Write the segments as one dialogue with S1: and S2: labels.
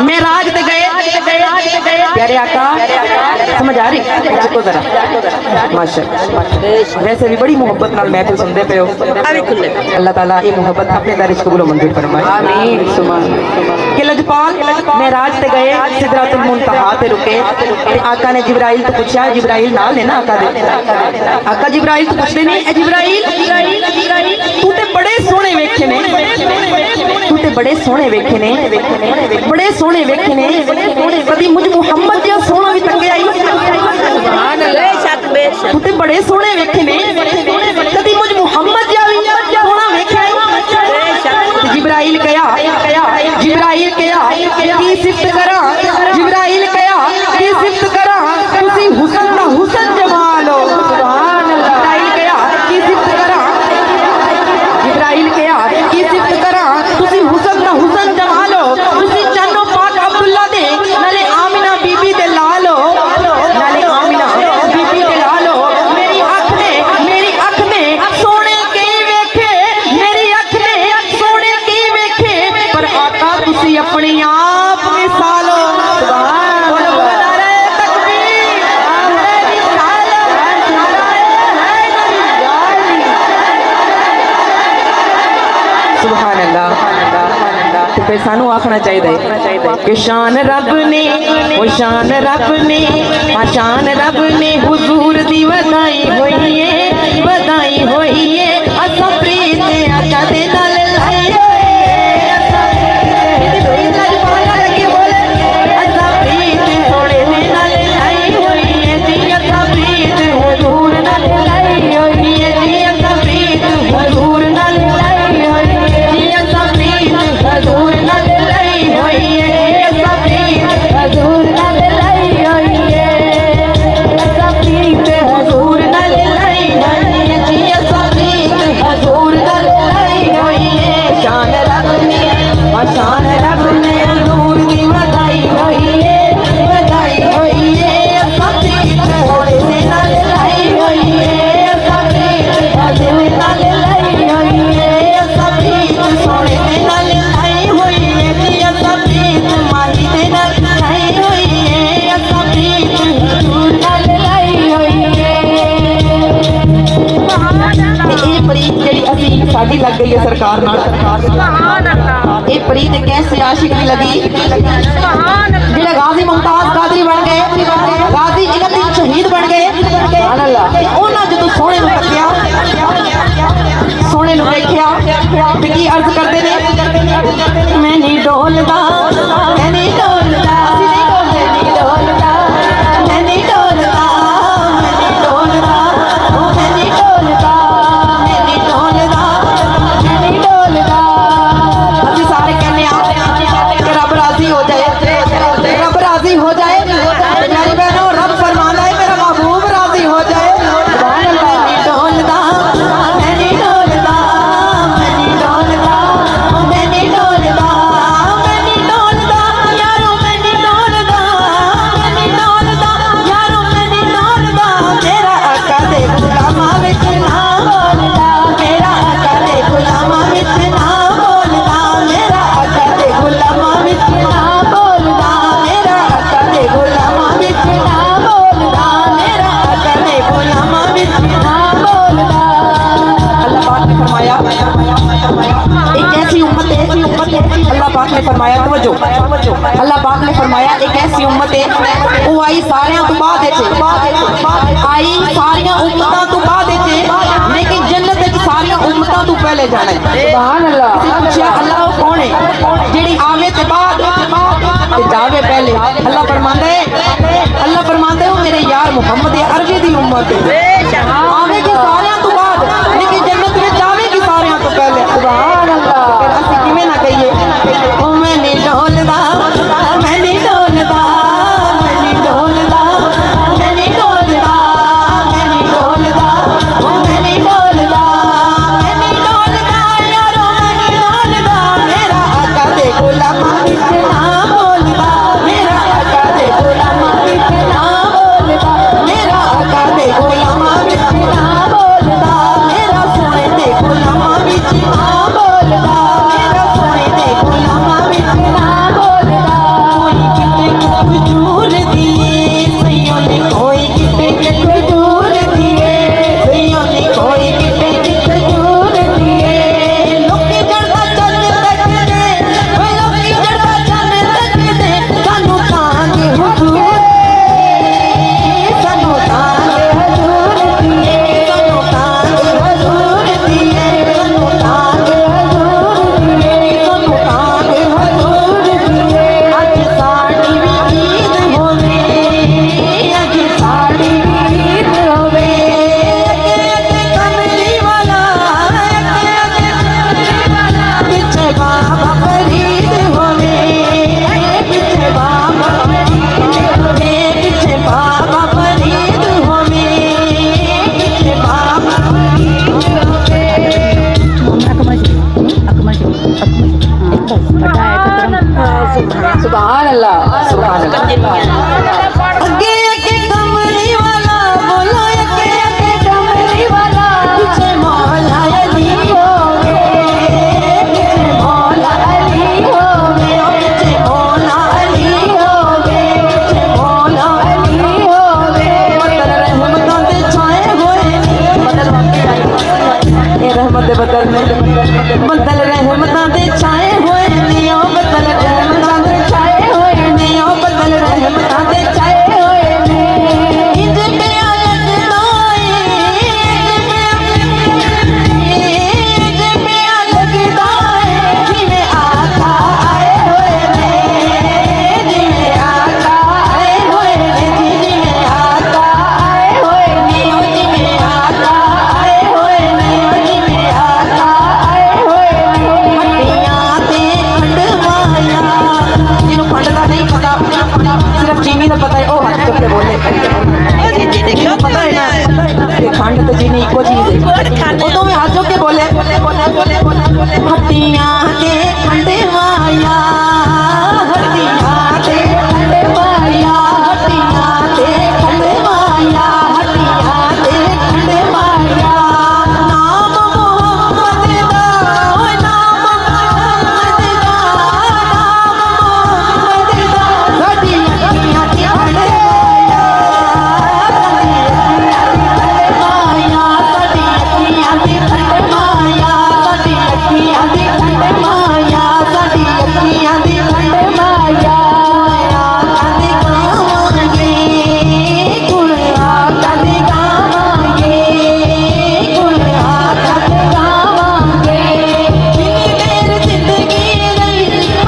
S1: मेराज ते गए प्यारे आका, समझ आ रही को जरा माशाअल्लाह। वैसे भी बड़ी मोहब्बत नाल महफिल सुनते पे हो। अल्लाह ताला ये मोहब्बत अपने दर कबूल मंजूर फरमाए आमीन सुभान। कि लजपाल मेराज ते गए सिदरतुल मुंतहा ते रुके ते आका ने जिब्राइल तो पूछा, जिब्राइल नाल है ना आका दे, आका जिब्राइल तो पूछते नहीं जिब्राइल तू ते बड़े सोहने वेखे ने, तू ते बड़े सोहने वेखे ने, बड़े सोहने वेखे ने, कभी मुझ मुहम्मद जिहा सोहना भी तंगिया आई। तू ते बड़े सोहने वेखे ने, कभी मुझ मुहम्मद जिहा भी सोहना वेख्या। जिब्राइल कया की सिफत करा, जिब्राइल कया की सिफत करा, तुसी हुसन दा हुसन जमाल हो। सुभान अल्लाह। जिब्राइल कया की सिफत करा, जिब्राइल कया की सिफत करा, तुसी हुसन दा हुसन जमाल हो, तुसी चन्नो पाक अब्दुल्ला दे नाले आमिना बीबी दे लाल हो, नाले आमिना बीबी दे लाल हो। मेरी अख ने सोने की वेखे, मेरी अख ने सोने की वेखे, पर आका तुसी अपनी आप मिसाल हो। सुभान अल्लाह। फिर सानू आखना चाहिए कि शान रब ने, वो शान रब ने, शान रब ने हुजूर दी वधाई होई है, वधाई होई है। असा प्रीत आका दे नाल लाई होई है, असा प्रीत सोने दे नाल लाई होई है जी, असा प्रीत हुजूर नाल लाई होई है जी, असा प्रीत हुजूर नाल लाई होई है जी, असा प्रीत हुजूर नाल लाई होई है, असा प्रीत हुजूर नाल लाई होई है, असा प्रीत हुजूर नाल लाई होई है जी, असा प्रीत हुजूर नाल लाई होई है। शान रब ने, शान रब ने हुजूर दी वधाई होई है, वधाई होई है। असा प्रीत सोने दे नाल लाई होई है, असा प्रीत हुजूर नाल लाई होई है, असा प्रीत सोने दे नाल लाई होई है जी, असा प्रीत माही दे नाल लाई होई है, असा प्रीत हुजूर नाल लाई होई है। ये प्रीत जेड़ी असी साडी लग गई है सरकार नाल, ये प्रीत कैसे आशिक दी लगी जेड़ा गाजी मुमताज कादरी बन गए, गाजी इलद्दीन शहीद बन गए। सुभान अल्लाह। उन्हां जदों सोहणे नूं तक्किया, सोहणे नूं देखिया ते की अर्ज करदे ने, मैं नहीं डोलदा, मैं नहीं डोलदा, असी नहीं डोलदे, नहीं डोलदा, मैं नहीं डोलदा, मैं नहीं डोलदा, मैं नहीं डोलदा, मैं नहीं डोलदा, मैं नहीं डोलदा। असी सारे कहने आ कि रब राजी हो जाए, रब राजी हो जाए। मेरी बहनों, रब फरमाना है मेरा महबूब राजी हो जाए। सुभान अल्लाह। मैं नहीं डोलदा, मैं नहीं डोलदा, मैं नहीं डोलदा, मैं नहीं डोलदा, मैं नहीं डोलदा यारो, मैं नहीं डोलदा, मैं नहीं डोलदा यारो, मैं नहीं डोलदा। मेरा आका दे गुलामा विच ना बोलदा, मेरा आका दे गुलामा विच ना बोलदा, मेरा आका दे गुलामा विच ना बोलदा, मेरा आका दे गुलामा विच ना बोलदा, मेरा आका दे गुलामा विच ना बोलदा। अल्लाह पाक ने फरमाया एक ऐसी उम्मत है, अल्लाह पाक ने फरमाया तवज्जो, अल्लाह पाक ने फरमाया एक ऐसी उम्मत है वो आई सारियां तो बाद आई सारियां उम्मतां तो बाद लेकिन जन्नत विच सारियां उम्मतां तो पहले जाना है। सुभान अल्लाह। पूछया अल्लाह वो कौन है जेड़ी आवे ते बाद ते जावे पहले? अल्लाह फरमांदा है, अल्लाह फरमांदा है वो मेरे यार मुहम्मद अरबी दी उम्मत है, आवेगी सारियां तो बाद लेकिन जन्नत विच जावेगी सारियां तो पहले। सुभान अल्लाह। फिर असीं किवें ना कहिए ओ मैं नहीं डोलदा, मैं नहीं डोलदा, मैं नहीं डोलदा, मैं नहीं डोलदा, मैं नहीं डोलदा, ओ मैं नहीं डोलदा, मैं नहीं डोलदा यारो, मैं नहीं डोलदा। मेरा आका दे गुलामा विच ना बोलदा, मेरा आका दे गुलामा विच ना बोलदा, मेरा आका दे गुलामा विच ना सुभान अल्लाह सुभान अल्लाह। अगे अगे कमली वाला बोलो, अगे अगे कमली वाला, पीछे मौला अली होवे, पीछे मौला अली होवे, पीछे मौला अली होवे, पीछे मौला अली होवे। बदल रहमतां दे छाए होए बदल ये रहमत दे बदल में बदल रहमतां दे छाए होए नी, ओ बदल रहमतां दे छाए होए नी, ओ बदल रहमतां दे छाए होए नी। इंज पिया लगदा इंज पिया लगदा जिवें आका आए होए ने, जिवें आका आए होए ने, जिवें आका आए होए ने, जिवें आका आए होए ने, जिवें आका आए होए ने। हड्डियां ते खंडवाया, जिन्हों खंड का नहीं पता सिर्फ चीनी का पता है, ओ हाथ चुप के बोले पता है ना कि खंड तो चीनी इको चीज है, वो तो मैं हाथ चुप के बोले हड्डियां ते खंडवाया, हड्डियां ते खंडवाया, हड्डियां ते खंडवाया, हड्डियां ते खंडवाया। नाम मोहम्मद दा, ओए नाम मोहम्मद दा, नाम मोहम्मद दा, साडी अखियां च खंडवाया, साडी अखियां च खंडवाया, साडी अखियां च खंडवाया, साडी अखियां च खंडवाया। कदी गावांगे गुणा, कदी गावांगे गुणा, कदी गावांगे। जिन्नी देर जिंदगी रही,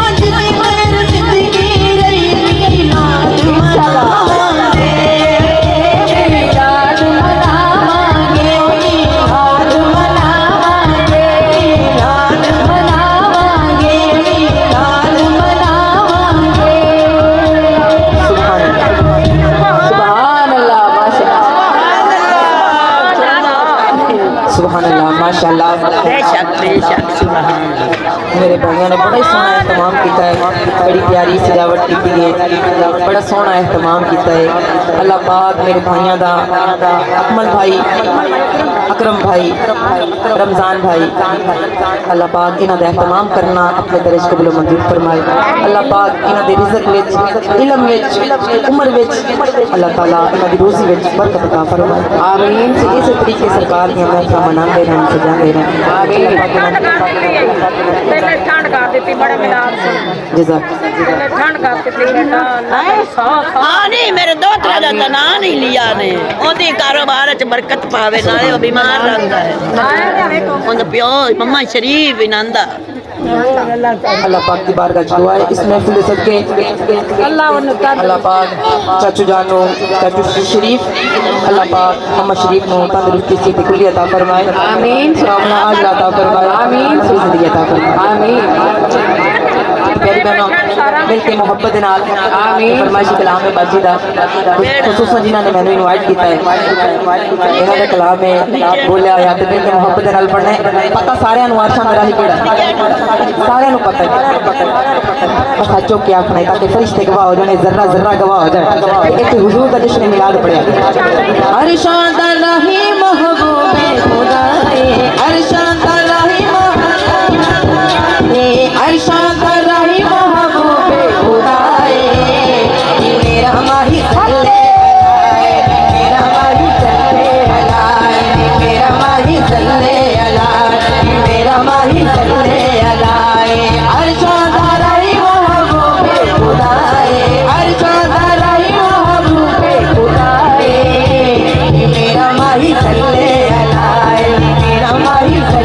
S1: अज दी देर जिंदगी रही, मिलाद मनावांगे, मिलाद मनावांगे, मिलाद मनावांगे, मिलाद मनावांगे, मिलाद मनावांगे। सुभान अल्लाह सुभान अल्लाह माशाअल्लाह।
S2: बेशक सुभान अल्लाह।
S1: मेरे भाइयों ने बड़ा ही सोहना एहतमाम किया है, बड़ी प्यारी सजावट की है, बड़ा सोहना एहतमाम किया है। अल्लाह पाक मेरे भाइयों का अकमल भाई, अकरम भाई, रमजान भाई, अल्लाह पाक इन्हां दा एहतमाम करना अपने दरज कबूल मंजूर फरमाए। अल्लाह पाक इन्हां दे रिज़्क विच, इल्म विच, उम्र विच अल्लाह ताला इन्हां दी रोज़ी विच बरकत अता फरमाए। आमीन। इस तरीके सरकार दी महफिल मनाते रहन, सजाते रहन।
S2: ठंड कर देती बड़े मिलाद से,
S1: जज़ाक
S2: ठंड कर देती हाँ नहीं मेरे दोतरे का तो ना नहीं लिया ने ओदी कारोबार च बरकत पावे नाले वो बीमार रहंदा है उन प्यो मम्मा शरीफ इनांदा।
S1: अल्लाह पाक की बारगाह च दुआ है इस महफिल सदके अल्लाह पाक चाचू जानो, चाचू शरीफ, अल्लाह पाक मोहम्मद शरीफ नो तंदुरुस्ती सेहत कुली अता फरमाए। आमीन। सामना आज अता फरमाए। आमीन। जिंदगी अता फरमाए। आमीन। प्यारी बहनों मिलके मोहब्बत दे नाल आमीन फरमाइशी कलाम में बाजी दा खुसूसन जिन्हां ने मैनू इनवाइट किया है, इन्हां दे कलाम में बोलिया या ते मिलके मोहब्बत दे नाल पढ़ना है। पता सारियां नूं अरशां दा राही केड़ा सारियां नूं पता है, बस सच्चो क्या आखना है ताकि फरिश्ते गवाह हो जाने, जर्रा जर्रा गवाह हो जाए। एक हुजूर का जश्न मिलाद पढ़िया अरशां दा राही महबूबे खुदा दे, अरशां दा राही महबूबे, अरशां दा राही महबूबे खुदा दे, मेरा माही चले मेरा माही चले अलाए, मेरा माही चले अलाए, मेरा माही चले अलाए। अरशां दा राही महबूबे खुदा दे, अरशां दा राही महबूबे खुदा दे, मेरा माही चले अलाए, मेरा माही चले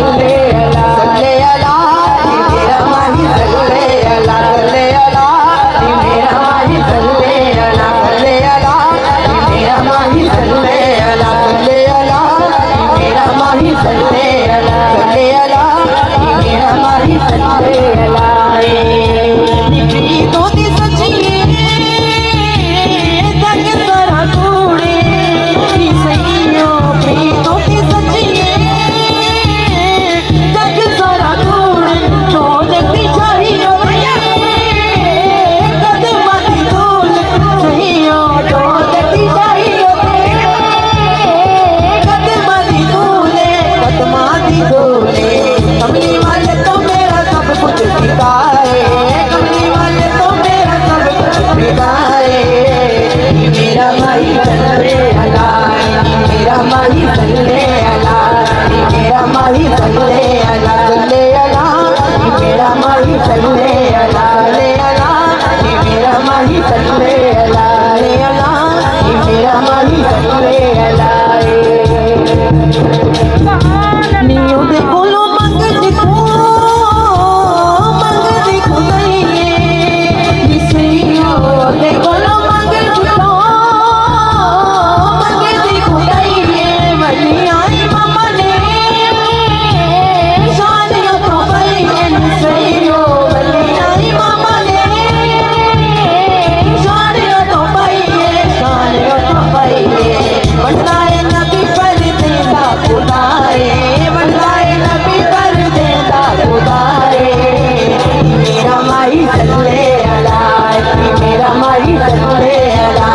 S1: माही सल्ले अला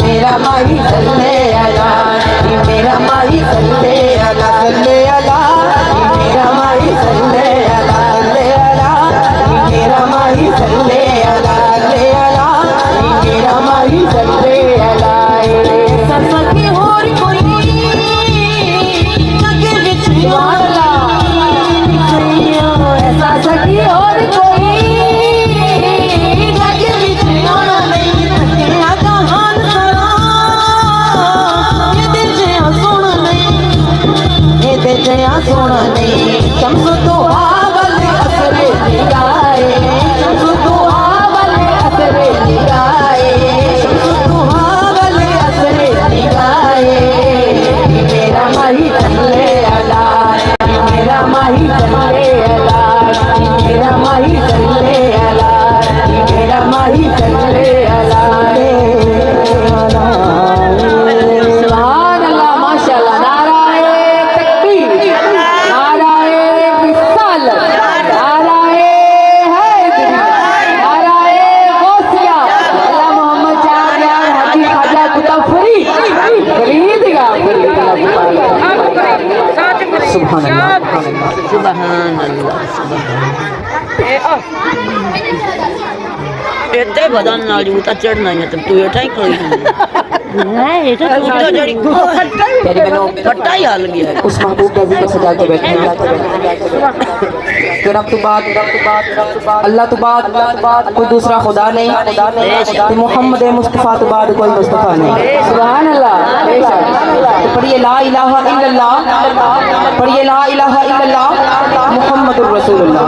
S1: मेरा माही सल्ले अला मेरा माही सल्ले अला सल्ले अला मेरा माही सल्ले अला सल्ले अला मेरा माही सल्ले अला सल्ले अला मेरा माही सल्ले अला ससकी होर कोई जगे विच वाला ऐसा सकी होर कोई जगे विच वाला नहीं तकिया कहान सुना ये दिल जिया सोना नहीं ये दिल जिया सोना नहीं शम्स तो आवल असरे निगाए शम्स तो आवल असरे निगाए शम्स तो आवल असरे निगाए मेरा माही सल्ले अला मेरा माही सल्ले अला मेरा माही सल्ले अला मेरा माही सल्ले अला सुभान अल्लाह माशाअल्लाह नाराए तकबीर नाराए रिसालत नाराए हैदरी नाराए गौसिया अल्लाह मोहम्मद चार यार हाजी खाजा कुतुब फरीद फरीदगा सुभान अल्लाह
S2: सुभान अल्लाह इतने बदन नाल जूता चढ़ना है तो तू उठा ही कोई नहीं ये तो जड़ी फट्टा ही हाल गया है
S1: उस महबूब नबी को सजा के बैठे हैं फिर अब तो बात अल्लाह तो बात कोई दूसरा खुदा नहीं तो मोहम्मद मुस्तफ़ा तो बाद कोई मुस्तफ़ा नहीं सुभान अल्लाह तो पढ़िए ला इलाहा इल्लल्लाह पढ़िए ला इलाहा इल्लल्लाह मुहम्मदुर रसूलुल्लाह